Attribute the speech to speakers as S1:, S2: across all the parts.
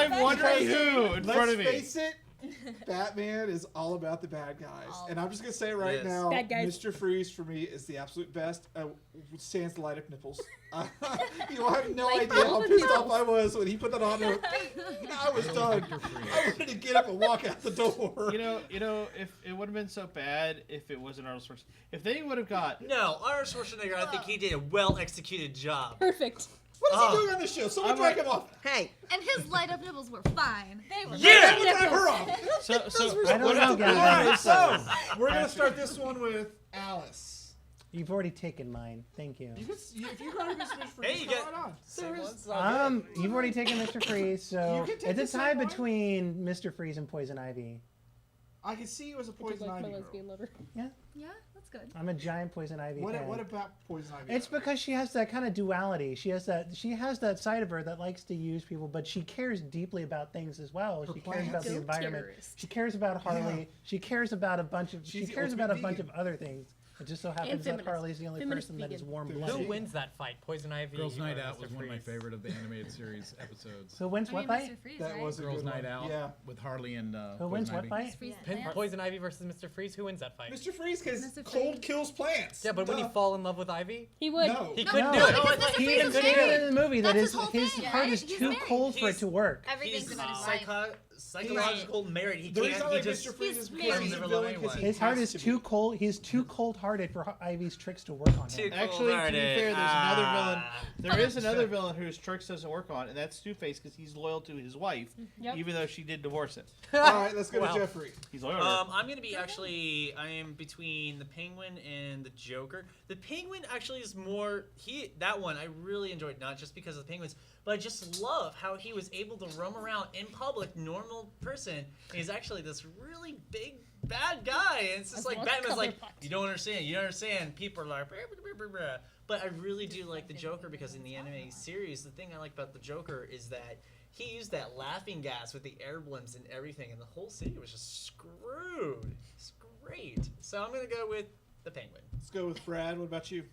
S1: I'm wondering who in front of me.
S2: Let's face it, Batman is all about the bad guys. And I'm just going to say it right now, Mr. Freeze for me is the absolute best. Stands to light up nipples. You have no idea how pissed off I was when he put that on. I was done. I wanted to get up and walk out the door.
S1: You know, if it would have been so bad if it wasn't Arnold Schwarzenegger. If they would have got...
S3: No, Arnold Schwarzenegger, I think he did a well-executed job.
S4: Perfect.
S2: What is he doing on the show? Someone drag him off.
S5: Hey.
S6: And his light-up nipples were fine. They were
S3: yeah!
S2: We'll drag her off.
S1: So
S7: I don't know, Gavin.
S2: All right, so we're going to start this one with Alice.
S7: You've already taken mine. Thank you.
S2: If you got Mr. Freeze,
S3: Hey, you
S2: go
S3: get...
S2: on.
S7: You've already taken Mr. Freeze, so it's a tie between Mr. Freeze and Poison Ivy.
S2: I can see you as a Poison
S4: like
S2: Ivy
S4: my
S2: girl.
S4: lesbian lover.
S6: Yeah, that's good.
S7: I'm a giant Poison Ivy fan.
S2: What about Poison Ivy?
S7: It's because she has that kind of duality. She has that side of her that likes to use people, but she cares deeply about things as well. She cares about the environment. She cares about Harley. Yeah. She cares about a bunch of other things. It just so happens that Harley's the only person that is warm-blooded.
S8: Who wins that fight? Poison Ivy?
S9: Girls' Night Out was one of my favorite of the animated series episodes.
S7: Who wins what fight?
S2: That was a
S9: Girls'
S2: good
S9: Night
S2: one.
S9: Out
S2: Yeah.
S9: with Harley and
S7: Who wins what fight?
S8: Poison Ivy versus Mr. Freeze. Who wins that fight?
S2: Mr. Freeze, because cold kills plants.
S8: Yeah, but wouldn't he fall in love with Ivy?
S4: He would.
S2: No.
S8: He couldn't do it.
S7: He stated in the movie that his
S6: thing,
S7: heart is
S6: right?
S7: too cold for it to work.
S6: Everything's about his life.
S3: Psychological merit. He
S2: The reason I
S3: can't.
S2: like
S3: He just.
S2: Mr. Freeze is
S6: he's
S2: because he's a
S3: married.
S2: villain. Because
S7: His heart is too cold. He's too cold-hearted for Ivy's tricks to work on him.
S1: Actually, to be fair, there's another villain. There is another villain whose tricks doesn't work on, and that's Two-Face because he's loyal to his wife, even though she did divorce him.
S2: All right, let's go to Jeffrey.
S1: He's loyal to her.
S3: I'm gonna be I am between the Penguin and the Joker. The Penguin actually is more. That one I really enjoyed, not just because of the penguins, but I just love how he was able to roam around in public, normal person. And he's actually this really big bad guy, and it's just like Batman's like, you don't understand. People are like, but I really do like the Joker because in the anime series, the thing I like about the Joker is that he used that laughing gas with the air blimps and everything, and the whole city was just screwed. It's great. So I'm gonna go with the Penguin.
S2: Let's go with Brad. What about you?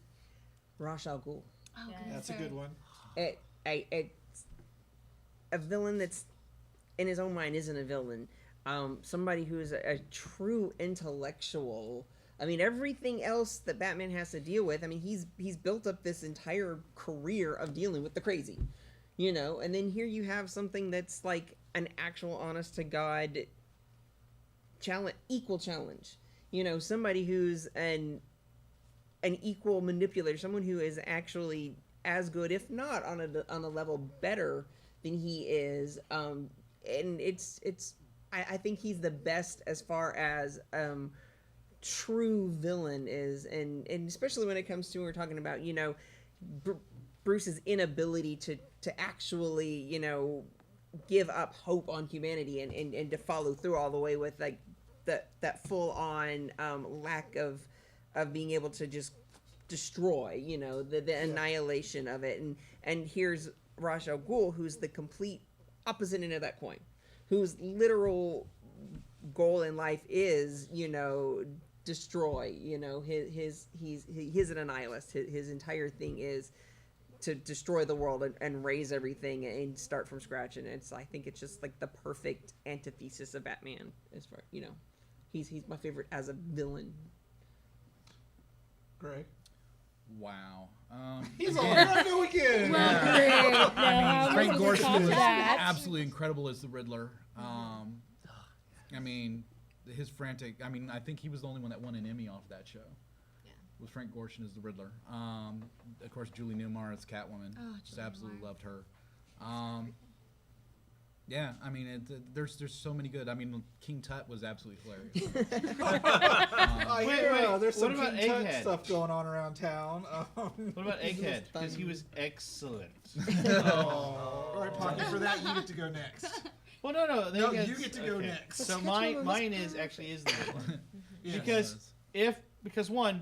S5: Ra's al Ghul.
S6: Oh,
S2: That's a good one.
S5: It's a villain that's in his own mind isn't a villain. Somebody who is a true intellectual. I mean, everything else that Batman has to deal with. I mean, he's built up this entire career of dealing with the crazy, you know. And then here you have something that's like an actual, honest to God equal challenge. You know, somebody who's an equal manipulator, someone who is actually as good, if not on a level better than he is. And I think he's the best as far as true villain is, and especially when it comes to, we're talking about, you know, Bruce's inability to actually, you know, give up hope on humanity and to follow through all the way with like that full on lack of being able to just destroy, you know, the annihilation of it. And here's Ra's al Ghul, who's the complete opposite end of that coin, whose literal goal in life is, you know, destroy. You know, he's an annihilist. His entire thing is to destroy the world and raise everything and start from scratch. And I think it's just like the perfect antithesis of Batman. As far, you know, he's my favorite as a villain.
S2: Greg.
S9: Wow.
S2: He's all right go again.
S4: Well,
S9: I mean, Frank Gorshin was
S4: that.
S9: absolutely incredible as the Riddler. I mean, his frantic. I mean, I think he was the only one that won an Emmy off that show. Yeah. Was Frank Gorshin as the Riddler? Of course, Julie Newmar as Catwoman. Just absolutely loved her. Yeah, I mean, there's so many good. I mean, King Tut was absolutely hilarious.
S2: There's some
S1: what about
S2: King Tut
S1: Egghead?
S2: stuff going on around town.
S1: What about Egghead? Because he was excellent.
S2: All right, Pocky, for that you get to go next.
S1: Well, no.
S2: No, you get to go next.
S1: So mine is the Riddler. Because one,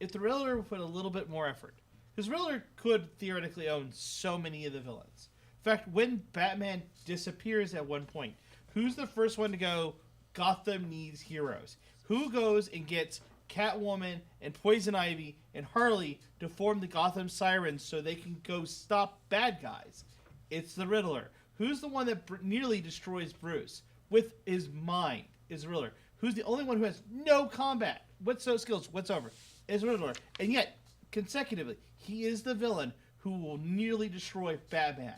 S1: if the Riddler would put a little bit more effort, because Riddler could theoretically own so many of the villains. In fact, when Batman disappears at one point, who's the first one to go, Gotham needs heroes? Who goes and gets Catwoman and Poison Ivy and Harley to form the Gotham Sirens so they can go stop bad guys? It's the Riddler. Who's the one that nearly destroys Bruce with his mind? Is Riddler. Who's the only one who has no combat skills whatsoever? Is Riddler. And yet, consecutively, he is the villain who will nearly destroy Batman.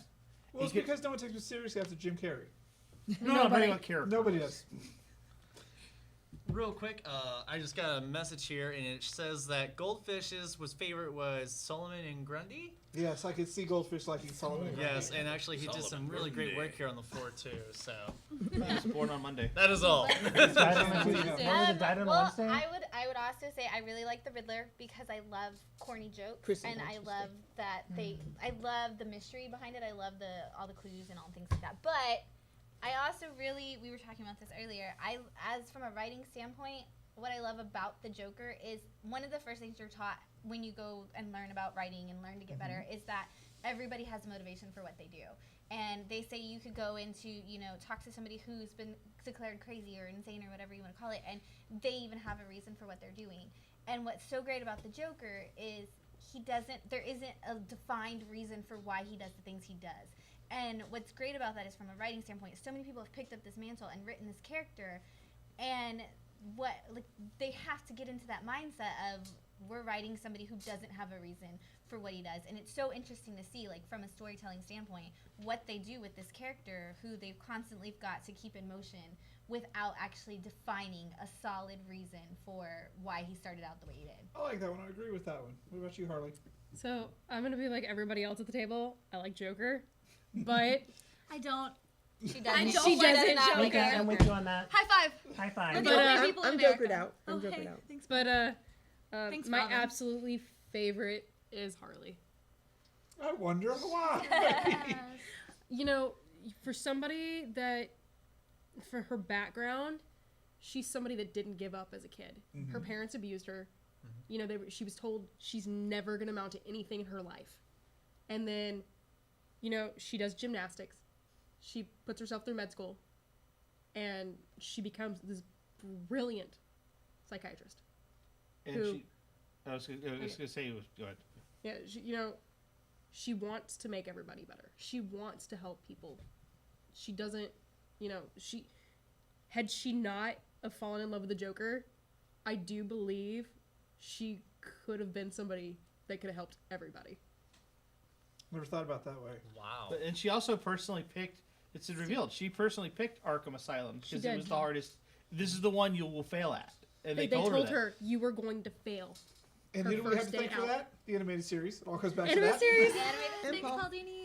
S2: Well, it's because no one takes him seriously after Jim Carrey.
S1: No, I'm talking about character.
S2: Nobody does.
S3: Real quick, I just got a message here, and it says that Goldfish's favorite was Solomon and Grundy.
S2: Yes, I could see Goldfish liking Solomon and Grundy.
S3: Yes, and actually he did some really great work here on the floor too. So
S1: He was born on Monday.
S3: that is all.
S7: Died on Wednesday?
S4: I would also say I really like the Riddler because I love corny jokes and I love that I love the mystery behind it. I love all the clues and all things like that. But I also we were talking about this earlier. As from a writing standpoint, what I love about the Joker is one of the first things you're taught when you go and learn about writing and learn to get better is that everybody has a motivation for what they do. And they say you could go into, talk to somebody who's been declared crazy or insane or whatever you want to call it, and they even have a reason for what they're doing. And what's so great about the Joker is there isn't a defined reason for why he does the things he does. And what's great about that is from a writing standpoint, so many people have picked up this mantle and written this character, and they have to get into that mindset of we're writing somebody who doesn't have a reason for what he does. And it's so interesting to see, from a storytelling standpoint, what they do with this character who they've constantly got to keep in motion without actually defining a solid reason for why he started out the way he did.
S2: I like that one. I agree with that one. What about you, Harley?
S10: So I'm going to be like everybody else at the table. I like Joker, but
S6: I don't.
S4: She doesn't.
S10: She doesn't.
S7: Okay, I'm with you on that.
S6: High five.
S7: High five.
S6: We're
S10: But,
S6: the only people in
S5: I'm
S6: America.
S5: jokered out. I'm
S6: Okay,
S5: jokered out.
S6: thanks.
S10: But
S6: Thanks,
S10: my
S6: Robin.
S10: absolutely favorite is Harley.
S2: I wonder why.
S10: For somebody that, for her background, she's somebody that didn't give up as a kid.
S2: Mm-hmm.
S10: Her parents abused her. She was told she's never going to amount to anything in her life. And then, she does gymnastics. She puts herself through med school. And she becomes this brilliant psychiatrist.
S1: And I was going to say, go ahead.
S10: Yeah, she wants to make everybody better. She wants to help people. She doesn't, had she not have fallen in love with the Joker, I do believe she could have been somebody that could have helped everybody.
S2: Never thought about that way.
S3: Wow.
S1: And she also personally picked, it's revealed, she personally picked Arkham Asylum because it was the hardest. This is the one you will fail at. And they told her
S10: you were going to fail.
S2: And who do we have to thank for that? The animated series. It all comes back
S10: animated
S2: to that.
S10: Series.
S6: The animated series. Thanks, Caldini.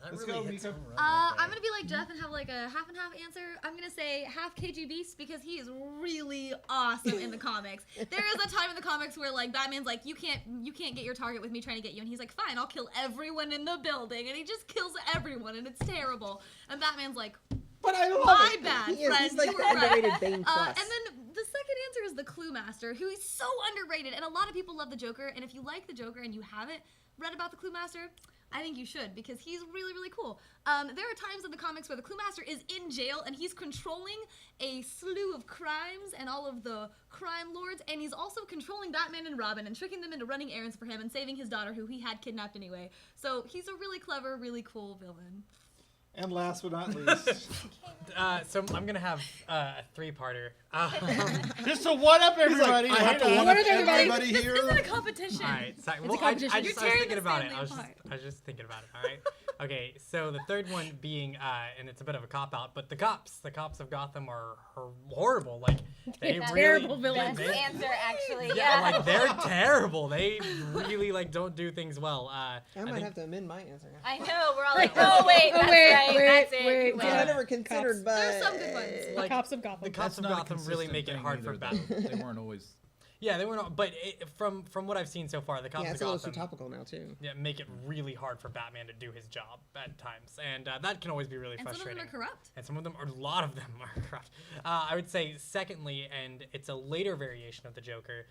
S2: Let's go, Mika.
S6: I'm gonna be like Jeff and have a half and half answer. I'm gonna say half KG Beast because he is really awesome in the comics. There is a time in the comics where Batman's like, you can't get your target with me trying to get you, and he's like, fine, I'll kill everyone in the building, and he just kills everyone, and it's terrible. And Batman's like,
S2: but I love
S6: my
S2: it.
S6: bad,
S5: He's
S6: friend.
S5: like
S6: You
S5: the
S6: were right.
S5: underrated Bane plus.
S6: And then the second answer is the Clue Master, who is so underrated, and a lot of people love the Joker. And if you like the Joker and you haven't read about the Clue Master, I think you should because he's really, really cool. There are times in the comics where the Clue Master is in jail and he's controlling a slew of crimes and all of the crime lords, and he's also controlling Batman and Robin and tricking them into running errands for him and saving his daughter, who he had kidnapped anyway. So he's a really clever, really cool villain.
S2: And last but not least,
S8: So I'm gonna have a three-parter.
S1: Just to one up everybody.
S2: I have to one up everybody here.
S6: This isn't a competition.
S8: All right, sorry.
S10: It's
S8: Well,
S10: a competition.
S8: I
S10: You're
S8: was
S6: tearing
S8: thinking
S6: this
S8: about it.
S6: family
S8: I was just thinking about it. All right. Okay, so the third one being, and it's a bit of a cop out, but the cops of Gotham are horrible. They
S10: They're
S8: really,
S10: terrible villains.
S4: Best answer, actually.
S8: Yeah, they're terrible. They really don't do things well.
S5: I might have to amend my answer now.
S4: I know, we're all like, oh, wait, that's right, that's it.
S10: wait.
S4: You
S5: See,
S4: win.
S5: I never considered, but
S6: There's some good ones.
S10: The cops of Gotham.
S8: The cops of
S9: That's not a
S8: Gotham really
S9: consistent
S8: make it
S9: thing
S8: hard for
S9: either,
S8: Batman.
S9: though. They weren't always.
S8: Yeah, they were not. But from what I've seen so far, the cops
S5: yeah,
S8: of
S5: it's a little
S8: Gotham
S5: too topical now too.
S8: make it really hard for Batman to do his job at times, and that can always be really
S6: And some of
S8: frustrating.
S6: them are corrupt.
S8: And some of them, or a lot of them, are corrupt. I would say, secondly, and it's a later variation of the Joker,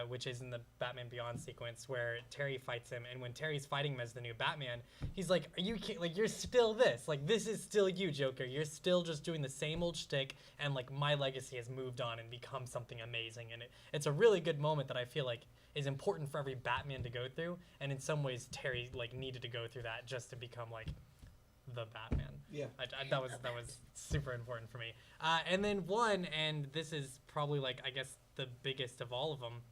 S8: which is in the Batman Beyond sequence where Terry fights him, and when Terry's fighting him as the new Batman, he's like, "Are you you're still this? This is still you, Joker. You're still just doing the same old shtick, and my legacy has moved on and become something amazing." And it's a really good moment that I feel like is important for every Batman to go through, and in some ways, Terry needed to go through that just to become the Batman.
S2: Yeah.
S8: That was super important for me. And then one, and this is probably like I guess the biggest of all of them.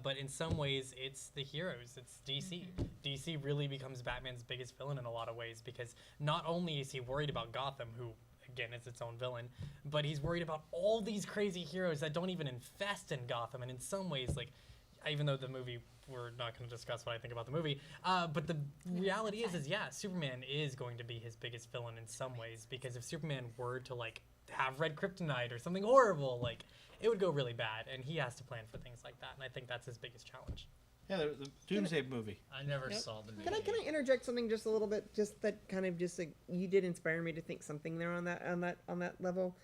S8: But in some ways, it's the heroes. It's DC. DC really becomes Batman's biggest villain in a lot of ways because not only is he worried about Gotham, who, again, is its own villain, but he's worried about all these crazy heroes that don't even infest in Gotham. And in some ways, like, even though the movie, we're not going to discuss what I think about the movie, but the reality is, yeah, Superman is going to be his biggest villain in some ways because if Superman were to, like, have red kryptonite or something horrible, like, it would go really bad, and he has to plan for things like that, and I think that's his biggest challenge.
S1: Yeah, the Doomsday movie.
S3: I never saw the movie.
S5: Can I interject something just a little bit? Just that kind of just like you did inspire me to think something there on that level.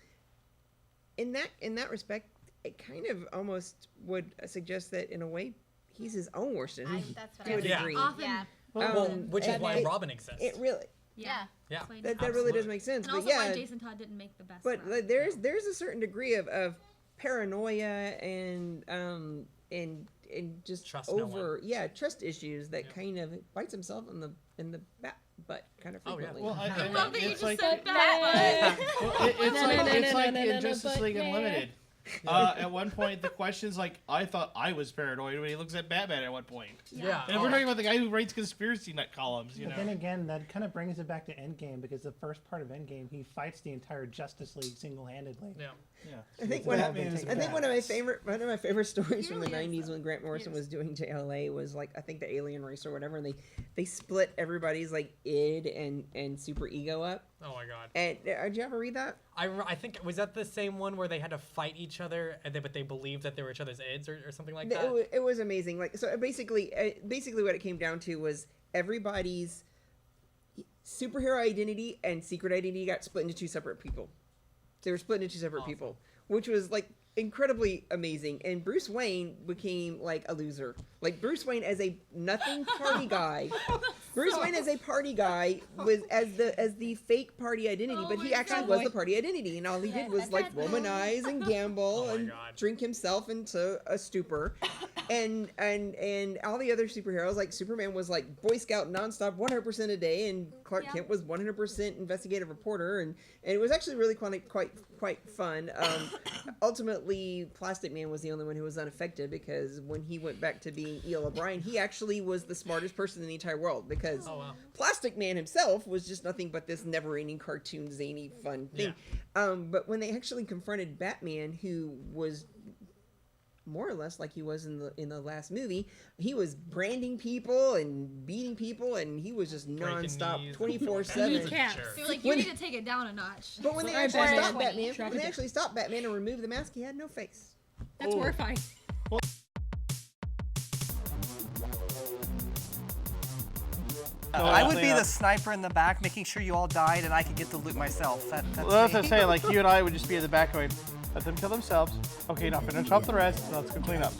S5: In that respect, it kind of almost would suggest that in a way he's his own worst enemy to a degree.
S6: Often,
S8: Which is why Robin exists.
S5: It really.
S6: Yeah.
S5: That really does make sense.
S6: And
S5: but
S6: also why Jason Todd didn't make the best.
S5: But like, there's a certain degree of paranoia and just
S8: trust
S5: trust issues that kind of bites himself in the butt kind of frequently.
S1: Well,
S6: I love that you
S1: it's
S6: just
S1: like
S6: said that.
S1: it's like in Justice League Unlimited. At one point, the question's like, I thought I was paranoid when he looks at Batman at one point.
S8: Yeah.
S1: And we're talking about the guy who writes conspiracy nut columns, you know.
S7: But then again, that kind of brings it back to Endgame because the first part of Endgame, he fights the entire Justice League single-handedly.
S8: Yeah.
S5: I think one of my favorite stories from the '90s when Grant Morrison was doing JLA was like I think the alien race or whatever, and they split everybody's like id and super ego up.
S8: Oh my god!
S5: And did you ever read that?
S8: I think was that the same one where they had to fight each other, but they believed that they were each other's ids or something like that.
S5: It was amazing. Like so, basically what it came down to was everybody's superhero identity and secret identity got split into two separate people. They were split into two separate people, which was like incredibly amazing. And Bruce Wayne became like a loser. Like Bruce Wayne as a nothing party guy. Bruce Wayne as a party guy was as the fake party identity, but he actually was the party identity, and all he did was like womanize and gamble and drink himself into a stupor. And all the other superheroes, like Superman was like Boy Scout nonstop 100% a day, and Clark Kent was 100% investigative reporter, and it was actually really quite fun. Ultimately, Plastic Man was the only one who was unaffected because when he went back to being E.L. O'Brien, he actually was the smartest person in the entire world because Plastic Man himself was just nothing but this never-ending cartoon, zany, fun thing. Yeah. But when they actually confronted Batman, who was more or less like he was in the last movie, he was branding people and beating people, and he was just nonstop 24/7.
S6: They were like, you need to take it down a notch.
S5: But when they actually stopped Batman and removed the mask, he had no face.
S10: That's horrifying.
S11: I would be the sniper in the back, making sure you all died, and I could get the loot myself. That's
S1: what I say. Like you and I would just be in the back going, let them kill themselves. Okay, now finish off the rest. Let's go clean up.